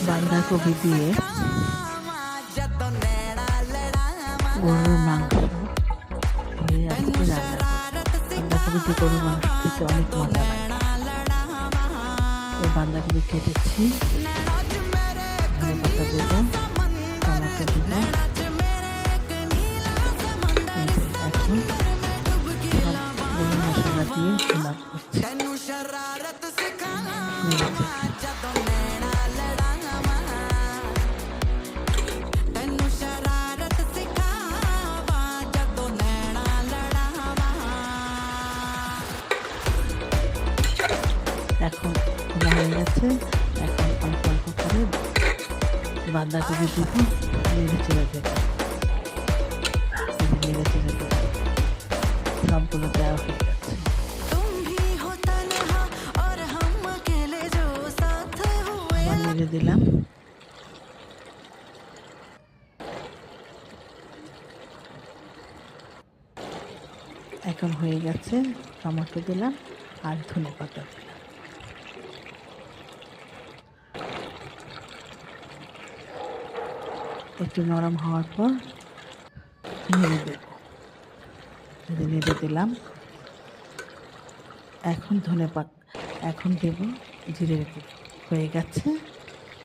বাঁধাকপি দিয়ে গরুর মাংস দিয়ে আজকে রান্না করব। বাঁধাকপি দিয়ে গরুর মাংস খেতে অনেক মজা লাগে। বাঁধাকপি কেটেছি, ধনে পাতা দেব, টমেটো দেব। এখন সব গরম মশলা দিয়ে রান্না করছি। এখন হয়ে গেছে। এখন অল্প অল্প করে বাঁধাকপি দিব, নেড়ে চেড়ে দেবো, নেড়ে চেড়ে দেবো। সবগুলো দেওয়া হয়ে গেছে। নেড়ে দিলাম। এখন হয়ে গেছে। টমেটো দিলাম আর ধনে পাতা দিলাম। একটু নরম হওয়ার পর নেড়ে দেব, নেড়ে দিলাম। এখন এখন দেব জিরে গুঁড়ো। হয়ে গেছে।